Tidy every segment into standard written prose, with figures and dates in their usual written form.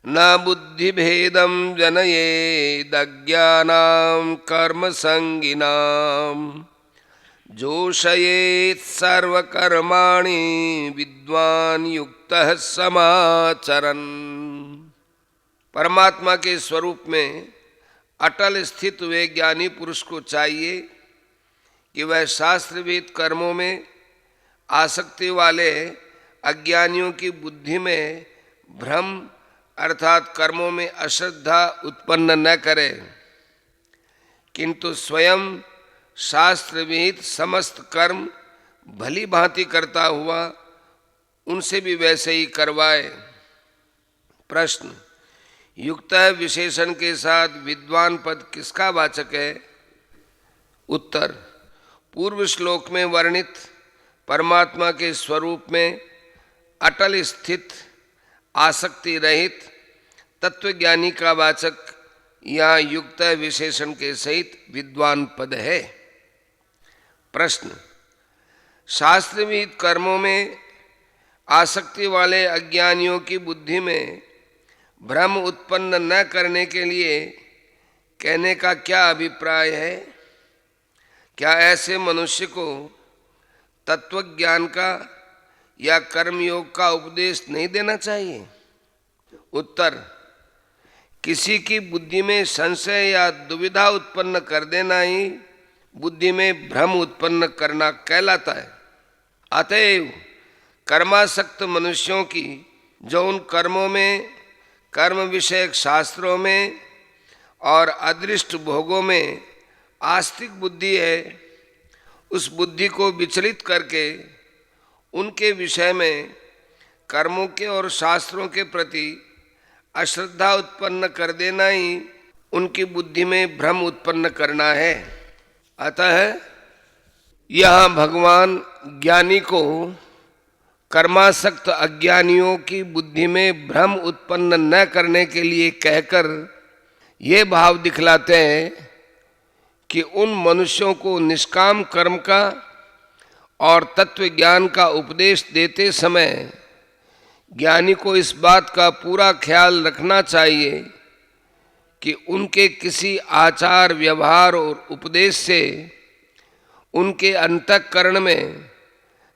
न बुद्धिभेदं जनयेदज्ञानां कर्मसंगिनां जोषयेत् सर्वकर्माणि विद्वान् युक्तः समाचरन्। परमात्मा के स्वरूप में अटल स्थित हुए ज्ञानी पुरुष को चाहिए कि वह शास्त्रविद कर्मों में आसक्ति वाले अज्ञानियों की बुद्धि में भ्रम अर्थात कर्मों में अश्रद्धा उत्पन्न न करे, किंतु स्वयं शास्त्रविहित समस्त कर्म भली भांति करता हुआ उनसे भी वैसे ही करवाए। प्रश्न, युक्त विशेषण के साथ विद्वान पद किसका वाचक है? उत्तर, पूर्व श्लोक में वर्णित परमात्मा के स्वरूप में अटल स्थित आसक्ति रहित तत्वज्ञानी का वाचक यहाँ युक्त विशेषण के सहित विद्वान पद है। प्रश्न, शास्त्रविहित कर्मों में आसक्ति वाले अज्ञानियों की बुद्धि में भ्रम उत्पन्न न करने के लिए कहने का क्या अभिप्राय है? क्या ऐसे मनुष्य को तत्वज्ञान का या कर्मयोग का उपदेश नहीं देना चाहिए? उत्तर, किसी की बुद्धि में संशय या दुविधा उत्पन्न कर देना ही बुद्धि में भ्रम उत्पन्न करना कहलाता है। अतएव कर्मासक्त मनुष्यों की जो उन कर्मों में, कर्म विषयक शास्त्रों में और अदृष्ट भोगों में आस्तिक बुद्धि है, उस बुद्धि को विचलित करके उनके विषय में, कर्मों के और शास्त्रों के प्रति अश्रद्धा उत्पन्न कर देना ही उनकी बुद्धि में भ्रम उत्पन्न करना है। अतः यहाँ भगवान ज्ञानी को कर्मासक्त अज्ञानियों की बुद्धि में भ्रम उत्पन्न न करने के लिए कहकर ये भाव दिखलाते हैं कि उन मनुष्यों को निष्काम कर्म का और तत्व ज्ञान का उपदेश देते समय ज्ञानी को इस बात का पूरा ख्याल रखना चाहिए कि उनके किसी आचार व्यवहार और उपदेश से उनके अंतःकरण में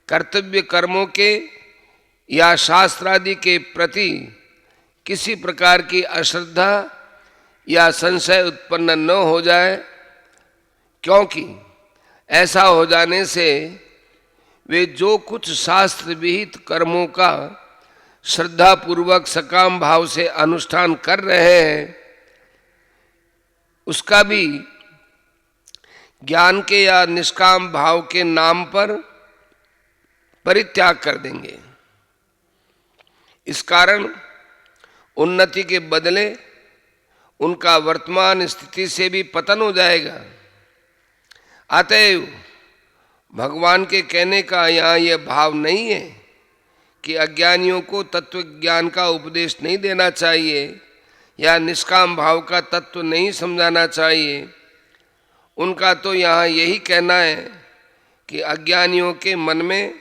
कर्तव्य कर्मों के या शास्त्रादि के प्रति किसी प्रकार की अश्रद्धा या संशय उत्पन्न न हो जाए, क्योंकि ऐसा हो जाने से वे जो कुछ शास्त्र विहित कर्मों का श्रद्धापूर्वक सकाम भाव से अनुष्ठान कर रहे हैं, उसका भी ज्ञान के या निष्काम भाव के नाम पर परित्याग कर देंगे। इस कारण उन्नति के बदले उनका वर्तमान स्थिति से भी पतन हो जाएगा। अतएव भगवान के कहने का यहाँ यह भाव नहीं है कि अज्ञानियों को तत्व ज्ञान का उपदेश नहीं देना चाहिए या निष्काम भाव का तत्व नहीं समझाना चाहिए। उनका तो यहाँ यही कहना है कि अज्ञानियों के मन में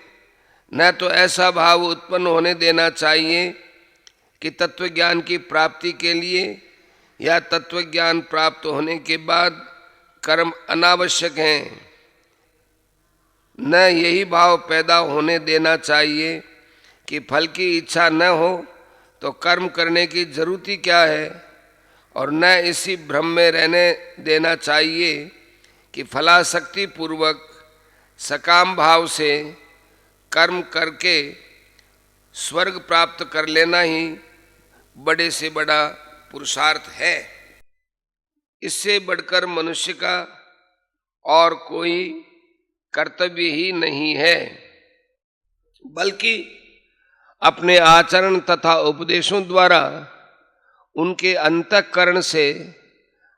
न तो ऐसा भाव उत्पन्न होने देना चाहिए कि तत्व ज्ञान की प्राप्ति के लिए या तत्व ज्ञान प्राप्त होने के बाद कर्म अनावश्यक हैं, न यही भाव पैदा होने देना चाहिए कि फल की इच्छा न हो तो कर्म करने की जरूरत ही क्या है, और न इसी भ्रम में रहने देना चाहिए कि फलासक्ति पूर्वक सकाम भाव से कर्म करके स्वर्ग प्राप्त कर लेना ही बड़े से बड़ा पुरुषार्थ है। इससे बढ़कर मनुष्य का और कोई कर्तव्य ही नहीं है, बल्कि अपने आचरण तथा उपदेशों द्वारा उनके अंतःकरण से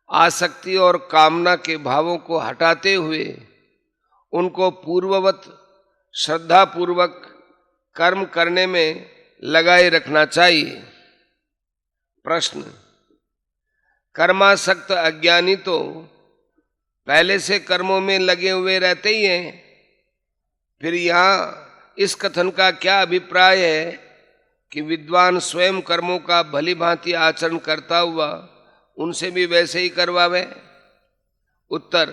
आसक्ति और कामना के भावों को हटाते हुए उनको पूर्ववत श्रद्धापूर्वक कर्म करने में लगाए रखना चाहिए। प्रश्न, कर्मासक्त अज्ञानी तो पहले से कर्मों में लगे हुए रहते ही हैं, फिर यहाँ इस कथन का क्या अभिप्राय है कि विद्वान स्वयं कर्मों का भली भांति आचरण करता हुआ उनसे भी वैसे ही करवावे? उत्तर,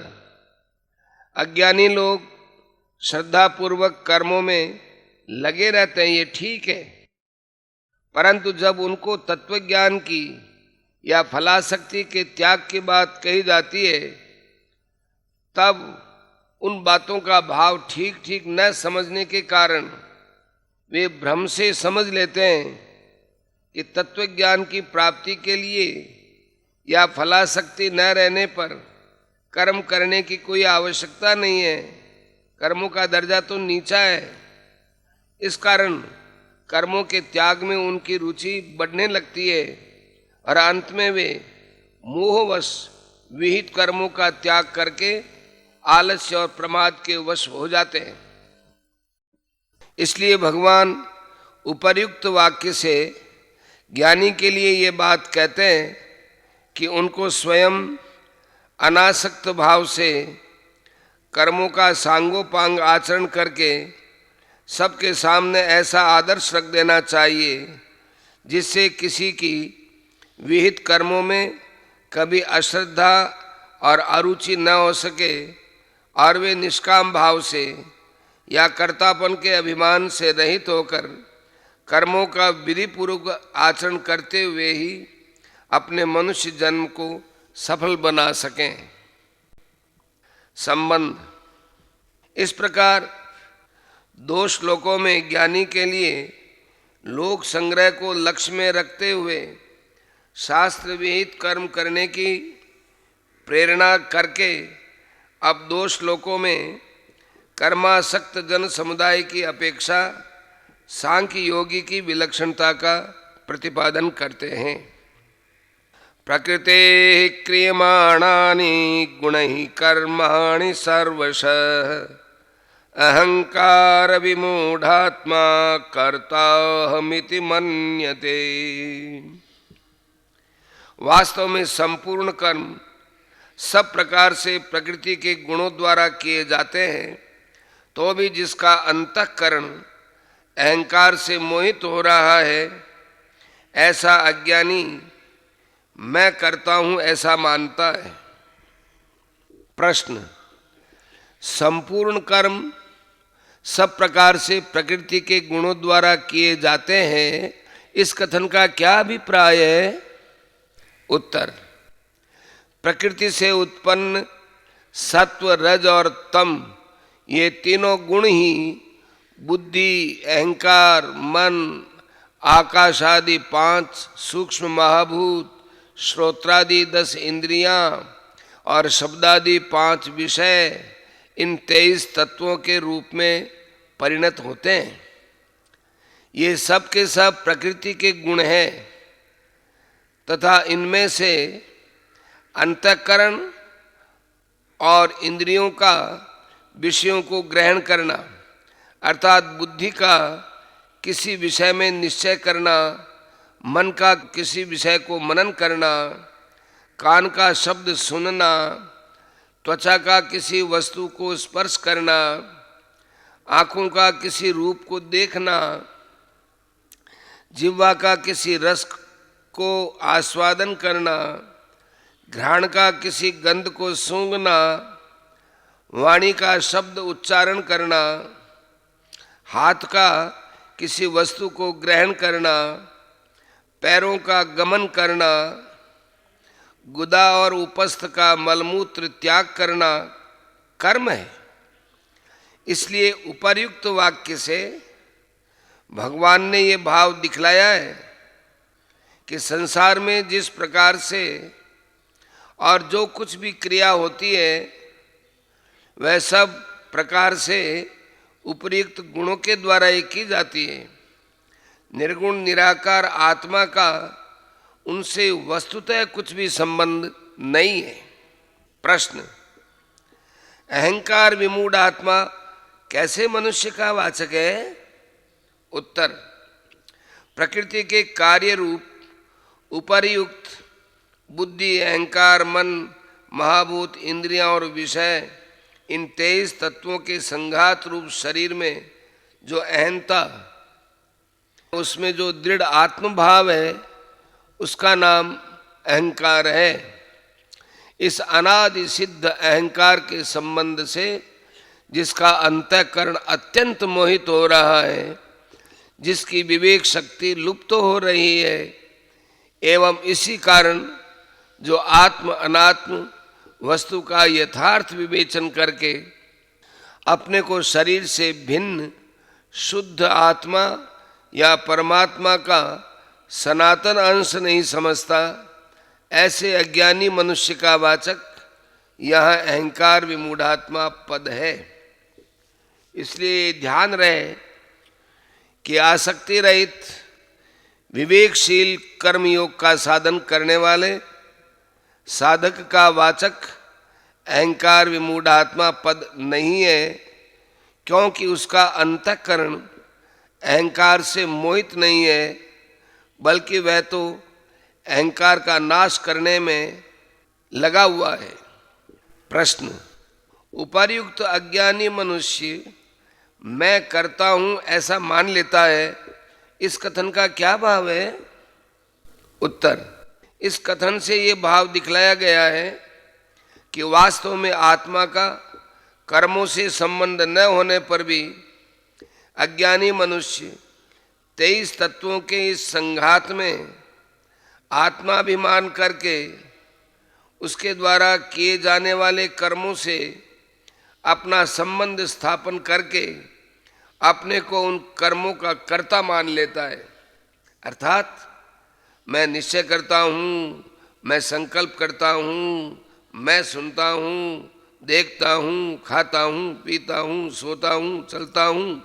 अज्ञानी लोग श्रद्धापूर्वक कर्मों में लगे रहते हैं, ये ठीक है, परंतु जब उनको तत्वज्ञान की या फलासक्ति के त्याग की बात कही जाती है तब उन बातों का भाव ठीक ठीक न समझने के कारण वे भ्रम से समझ लेते हैं कि तत्वज्ञान की प्राप्ति के लिए या फलासक्ति न रहने पर कर्म करने की कोई आवश्यकता नहीं है, कर्मों का दर्जा तो नीचा है। इस कारण कर्मों के त्याग में उनकी रुचि बढ़ने लगती है और अंत में वे मोहवश विहित कर्मों का त्याग करके आलस्य और प्रमाद के वश हो जाते हैं। इसलिए भगवान उपर्युक्त वाक्य से ज्ञानी के लिए ये बात कहते हैं कि उनको स्वयं अनासक्त भाव से कर्मों का सांगोपांग आचरण करके सबके सामने ऐसा आदर्श रख देना चाहिए जिससे किसी की विहित कर्मों में कभी अश्रद्धा और अरुचि न हो सके और वे निष्काम भाव से या कर्तापन के अभिमान से रहित होकर कर्मों का विधिपूर्वक आचरण करते हुए ही अपने मनुष्य जन्म को सफल बना सकें। संबंध। इस प्रकार दो श्लोकों में ज्ञानी के लिए लोक संग्रह को लक्ष्य में रखते हुए शास्त्र विहित कर्म करने की प्रेरणा करके अब दो श्लोकों में कर्मासक्त जन समुदाय की अपेक्षा सांख्य योगी की विलक्षणता का प्रतिपादन करते हैं। प्रकृते क्रियमाणानि गुणैः कर्माणि सर्वशः अहंकार विमूढ़ात्मा कर्ताहमिति मन्यते। वास्तव में संपूर्ण कर्म सब प्रकार से प्रकृति के गुणों द्वारा किए जाते हैं, तो भी जिसका अंतःकरण अहंकार से मोहित हो रहा है ऐसा अज्ञानी मैं करता हूं ऐसा मानता है। प्रश्न। संपूर्ण कर्म सब प्रकार से प्रकृति के गुणों द्वारा किए जाते हैं, इस कथन का क्या अभिप्राय है? उत्तर। प्रकृति से उत्पन्न सत्व, रज और तम ये तीनों गुण ही बुद्धि, अहंकार, मन, आकाश आदि 5 सूक्ष्म महाभूत, श्रोत्रादि 10 इंद्रियां और शब्दादि 5 विषय, इन 23 तत्वों के रूप में परिणत होते हैं। ये सब के सब प्रकृति के गुण हैं तथा इनमें से अंतःकरण और इंद्रियों का विषयों को ग्रहण करना अर्थात बुद्धि का किसी विषय में निश्चय करना, मन का किसी विषय को मनन करना, कान का शब्द सुनना, त्वचा का किसी वस्तु को स्पर्श करना, आँखों का किसी रूप को देखना, जिह्वा का किसी रस को आस्वादन करना, घ्राण का किसी गंध को सूंघना, वाणी का शब्द उच्चारण करना, हाथ का किसी वस्तु को ग्रहण करना, पैरों का गमन करना, गुदा और उपस्थ का मलमूत्र त्याग करना कर्म है। इसलिए उपर्युक्त वाक्य से भगवान ने ये भाव दिखलाया है कि संसार में जिस प्रकार से और जो कुछ भी क्रिया होती है वह सब प्रकार से उपर्युक्त गुणों के द्वारा ही की जाती है। निर्गुण निराकार आत्मा का उनसे वस्तुतः कुछ भी संबंध नहीं है। प्रश्न। अहंकार विमूढ़ आत्मा कैसे मनुष्य का वाचक है? उत्तर। प्रकृति के कार्य रूप उपर्युक्त बुद्धि, अहंकार, मन, महाभूत, इंद्रियां और विषय, इन 23 तत्वों के संघात रूप शरीर में जो अहंता उसमें जो दृढ़ आत्मभाव है उसका नाम अहंकार है। इस अनादि सिद्ध अहंकार के संबंध से जिसका अंतःकरण अत्यंत मोहित हो रहा है, जिसकी विवेक शक्ति लुप्त हो रही है, एवं इसी कारण जो आत्म अनात्म वस्तु का यथार्थ विवेचन करके अपने को शरीर से भिन्न शुद्ध आत्मा या परमात्मा का सनातन अंश नहीं समझता, ऐसे अज्ञानी मनुष्य का वाचक यहाँ अहंकार विमूढ़ात्मा पद है। इसलिए ध्यान रहे कि आसक्ति रहित विवेकशील कर्मयोग का साधन करने वाले साधक का वाचक अहंकार विमूढ़ात्मा पद नहीं है, क्योंकि उसका अंतःकरण अहंकार से मोहित नहीं है, बल्कि वह तो अहंकार का नाश करने में लगा हुआ है। प्रश्न: उपर्युक्त अज्ञानी मनुष्य मैं करता हूं ऐसा मान लेता है, इस कथन का क्या भाव है? उत्तर: इस कथन से ये भाव दिखलाया गया है कि वास्तव में आत्मा का कर्मों से संबंध न होने पर भी अज्ञानी मनुष्य 23 तत्वों के इस संघात में आत्माभिमान करके उसके द्वारा किए जाने वाले कर्मों से अपना संबंध स्थापन करके अपने को उन कर्मों का कर्ता मान लेता है। अर्थात मैं निश्चय करता हूँ, मैं संकल्प करता हूँ, मैं सुनता हूँ, देखता हूँ, खाता हूँ, पीता हूँ, सोता हूँ, चलता हूँ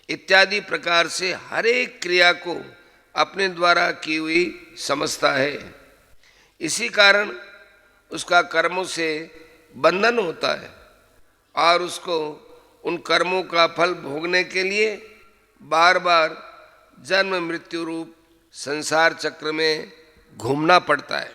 इत्यादि प्रकार से हर एक क्रिया को अपने द्वारा की हुई समझता है। इसी कारण उसका कर्मों से बंधन होता है और उसको उन कर्मों का फल भोगने के लिए बार बार जन्म मृत्यु रूप संसार चक्र में घूमना पड़ता है।